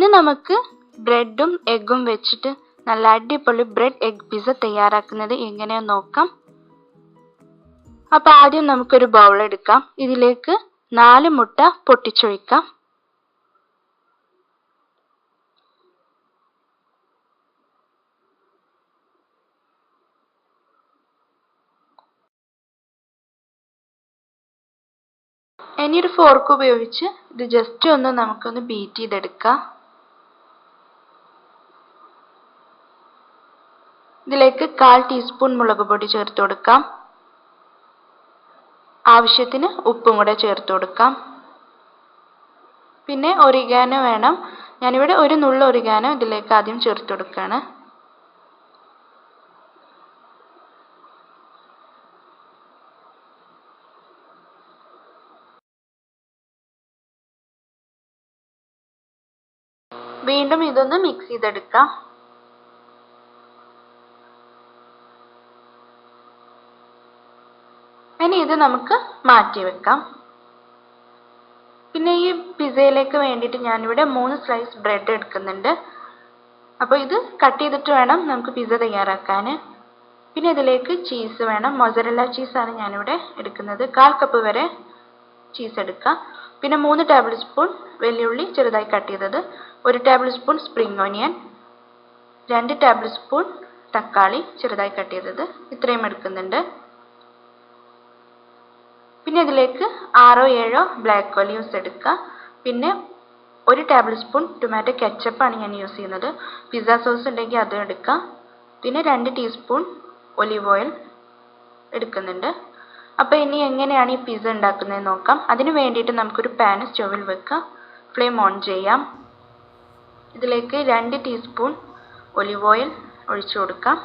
ഇന്ന് നമുക്ക് ബ്രെഡും എഗ്ഗും വെച്ചിട്ട് നല്ല അടിപൊളി ബ്രെഡ് എഗ് പിസ്സ തയ്യാറാക്കുന്നത് എങ്ങനെയാന്ന് നോക്കാം. അപ്പോൾ ആദ്യം നമുക്കൊരു ബൗൾ എടുക്കാം. ഇതിലേക്ക് 4 മുട്ട പൊട്ടിച്ചൊഴിക്കാം. ഇനി ഒരു ഫോർക്ക് ഉപയോഗിച്ച് ഇത് ജസ്റ്റ് നമുക്കൊന്ന് ബീറ്റ് ചെയ്തെടുക്കാം. ഇതിലേക്ക് 1/4 ടീസ്പൂൺ മുളക് പൊടി ചേർത്ത് കൊടുക്കാം. ആവശ്യത്തിന് ഉപ്പും കൂടെ ചേർത്ത് കൊടുക്കാം. പിന്നെ ഒറിഗാനോ വേണം. ഞാനിവിടെ ഒരു നുള്ള് ഒറിഗാനോ ഇതിലേക്ക് ആദ്യം ചേർത്ത് കൊടുക്കുകയാണ്. വീണ്ടും ഇതൊന്ന് മിക്സ് ചെയ്തെടുക്കാം. ഇനി ഇത് നമുക്ക് മാറ്റി വെക്കാം. പിന്നെ ഈ പിസ്സയിലേക്ക് വേണ്ടിയിട്ട് ഞാനിവിടെ 3 സ്ലൈസ് ബ്രെഡ് എടുക്കുന്നുണ്ട്. അപ്പോൾ ഇത് കട്ട് ചെയ്തിട്ട് വേണം നമുക്ക് പിസ്സ തയ്യാറാക്കാൻ. പിന്നെ ഇതിലേക്ക് ചീസ് വേണം. മൊസറല്ല ചീസാണ് ഞാനിവിടെ എടുക്കുന്നത്. 1/4 കപ്പ് വരെ ചീസ് എടുക്കാം. പിന്നെ 3 ടേബിൾ സ്പൂൺ വെള്ളുള്ളി ചെറുതായി കട്ട് ചെയ്തത്, 1 table spoon spring onion, 2 table spoon തക്കാളി ചെറുതായി കട്ട് ചെയ്തത്, ഇത്രയും എടുക്കുന്നുണ്ട്. പിന്നെ ഇതിലേക്ക് 6 7 ബ്ലാക്ക് ഒലിവ്സ് എടുക്കുക. പിന്നെ 1 ടേബിൾ സ്പൂൺ ടൊമാറ്റോ കെച്ചപ്പാണ് ഞാൻ യൂസ് ചെയ്യുന്നത്. പിസ്സ സോസ് ഉണ്ടെങ്കിൽ അതും എടുക്കാം. പിന്നെ 2 ടീസ്പൂൺ ഒലിവ് ഓയിൽ എടുക്കുന്നുണ്ട്. അപ്പോൾ ഇനി എങ്ങനെയാണ് ഈ പിസ്സ ഉണ്ടാക്കുന്നത് നോക്കാം. അതിന് വേണ്ടിയിട്ട് നമുക്കൊരു പാൻ സ്റ്റൗവിൽ വെക്കാം. ഫ്ലെയിം ഓൺ ചെയ്യാം. ഇതിലേക്ക് 2 ടീസ്പൂൺ ഒലിവ് ഓയിൽ ഒഴിച്ചു കൊടുക്കാം.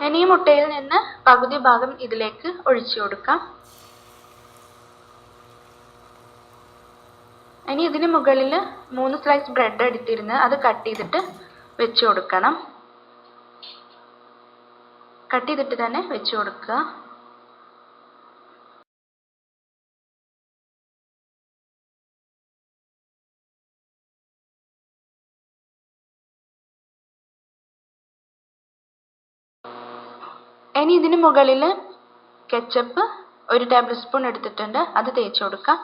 ഇനി ഈ മുട്ടയിൽ നിന്ന് പകുതി ഭാഗം ഇതിലേക്ക് ഒഴിച്ചു കൊടുക്കാം. ഇനി ഇതിന് മുകളിൽ 3 സ്ലൈസ് ബ്രെഡ് എടുത്തിരുന്ന് അത് കട്ട് ചെയ്തിട്ട് വെച്ച് കൊടുക്കണം. കട്ട് ചെയ്തിട്ട് തന്നെ വെച്ച് കൊടുക്കുക. ഇനി ഇതിന് മുകളിൽ കെച്ചപ്പ് 1 ടേബിൾ സ്പൂൺ എടുത്തിട്ടുണ്ട്, അത് തേച്ച് കൊടുക്കാം.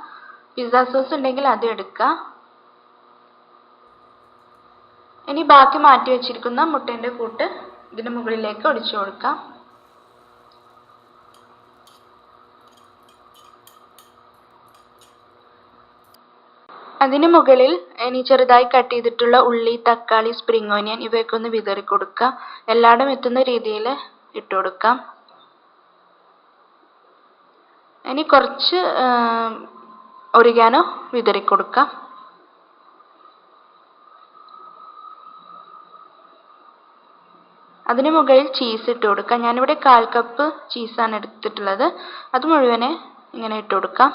പിസ്സ സോസ് ഉണ്ടെങ്കിൽ അത് എടുക്കുക. ഇനി ബാക്കി മാറ്റി വെച്ചിരിക്കുന്ന മുട്ടേൻ്റെ കൂട്ട് ഇതിന് മുകളിലേക്ക് ഒഴിച്ചു കൊടുക്കാം. അതിന് മുകളിൽ ഇനി ചെറുതായി കട്ട് ചെയ്തിട്ടുള്ള ഉള്ളി, തക്കാളി, സ്പ്രിംഗ് ഓനിയൻ ഇവയൊക്കെ ഒന്ന് വിതറി കൊടുക്കുക. എല്ലായിടും എത്തുന്ന രീതിയിൽ ഇട്ട് കൊടുക്കാം. ഇനി കുറച്ച് ഒറിഗാനോ വിതറി കൊടുക്കാം. അതിന് മുകളിൽ ചീസ് ഇട്ട് കൊടുക്കാം. ഞാനിവിടെ 1/4 കപ്പ് ചീസാണ് എടുത്തിട്ടുള്ളത്. അത് മുഴുവനെ ഇങ്ങനെ ഇട്ട് കൊടുക്കാം.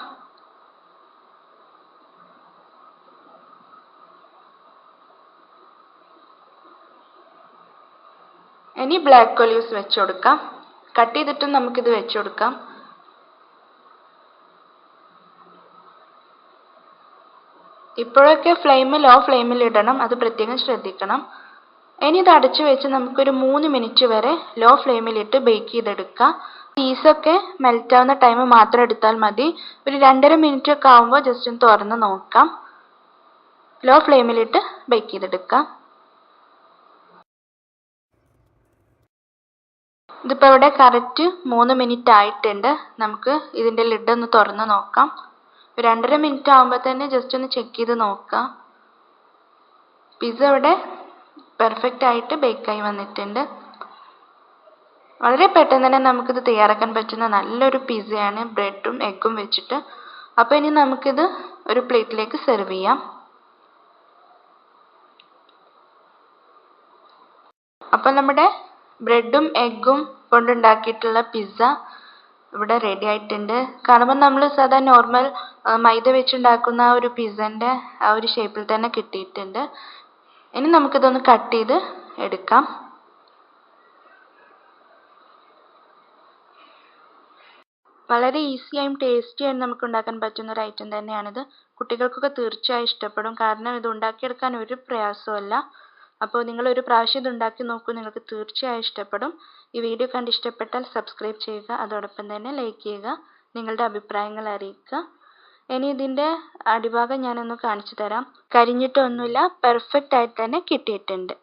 ഇനി ബ്ലാക്ക് ഒലിവ്സ് വെച്ച് കൊടുക്കാം. കട്ട് ചെയ്തിട്ടും നമുക്കിത് വെച്ച് കൊടുക്കാം. ഇപ്പോഴൊക്കെ ഫ്ലെയിം ലോ ഫ്ലെയിമിൽ ഇടണം, അത് പ്രത്യേകം ശ്രദ്ധിക്കണം. ഇനി ഇത് അടച്ചു വെച്ച് നമുക്കൊരു 3 മിനിറ്റ് വരെ ലോ ഫ്ലെയിമിലിട്ട് ബേക്ക് ചെയ്തെടുക്കാം. ചീസൊക്കെ മെൽറ്റ് ആവുന്ന ടൈം മാത്രം എടുത്താൽ മതി. ഒരു 2.5 മിനിറ്റ് ഒക്കെ ആകുമ്പോൾ ജസ്റ്റ് ഒന്ന് തുറന്ന് നോക്കാം. ലോ ഫ്ലെയിമിലിട്ട് ബേക്ക് ചെയ്തെടുക്കാം. ഇതിപ്പോൾ ഇവിടെ കറക്റ്റ് 3 മിനിറ്റ് ആയിട്ടുണ്ട്. നമുക്ക് ഇതിൻ്റെ ലിഡ് ഒന്ന് തുറന്ന് നോക്കാം. 2.5 മിനിറ്റ് ആകുമ്പോൾ തന്നെ ജസ്റ്റ് ഒന്ന് ചെക്ക് ചെയ്ത് നോക്കാം. പിസ്സ ഇവിടെ പെർഫെക്റ്റ് ആയിട്ട് ബേക്കായി വന്നിട്ടുണ്ട്. വളരെ പെട്ടെന്ന് തന്നെ നമുക്കിത് തയ്യാറാക്കാൻ പറ്റുന്ന നല്ലൊരു പിസ്സയാണ് ബ്രെഡും എഗ്ഗും വെച്ചിട്ട്. അപ്പോൾ ഇനി നമുക്കിത് ഒരു പ്ലേറ്റിലേക്ക് സെർവ് ചെയ്യാം. അപ്പോൾ നമ്മുടെ ബ്രെഡും എഗ്ഗും കൊണ്ടുണ്ടാക്കിയിട്ടുള്ള പിസ്സ ഇവിടെ റെഡി ആയിട്ടുണ്ട്. കാണുമ്പോൾ നമ്മൾ സാധാ നോർമൽ മൈദ വെച്ചുണ്ടാക്കുന്ന ആ ഒരു പിസ്സൻ്റെ ആ ഒരു ഷേപ്പിൽ തന്നെ കിട്ടിയിട്ടുണ്ട്. ഇനി നമുക്കിതൊന്ന് കട്ട് ചെയ്ത് എടുക്കാം. വളരെ ഈസിയായും ടേസ്റ്റിയായും നമുക്ക് ഉണ്ടാക്കാൻ പറ്റുന്ന ഒരു ഐറ്റം തന്നെയാണിത്. കുട്ടികൾക്കൊക്കെ തീർച്ചയായും ഇഷ്ടപ്പെടും. കാരണം ഇത് ഉണ്ടാക്കിയെടുക്കാൻ ഒരു പ്രയാസവുമല്ല. അപ്പോൾ നിങ്ങൾ ഒരു പ്രാവശ്യം ഇത് ഉണ്ടാക്കി നോക്കൂ, നിങ്ങൾക്ക് തീർച്ചയായും ഇഷ്ടപ്പെടും. ഈ വീഡിയോ കണ്ട് ഇഷ്ടപ്പെട്ടാൽ സബ്സ്ക്രൈബ് ചെയ്യുക, അതോടൊപ്പം തന്നെ ലൈക്ക് ചെയ്യുക, നിങ്ങളുടെ അഭിപ്രായങ്ങൾ അറിയിക്കുക. ഇനി ഇതിൻ്റെ അടിഭാഗം ഞാനൊന്ന് കാണിച്ചു തരാം. കരിഞ്ഞിട്ടൊന്നുമില്ല, പെർഫെക്റ്റ് ആയിട്ട് തന്നെ കിട്ടിയിട്ടുണ്ട്.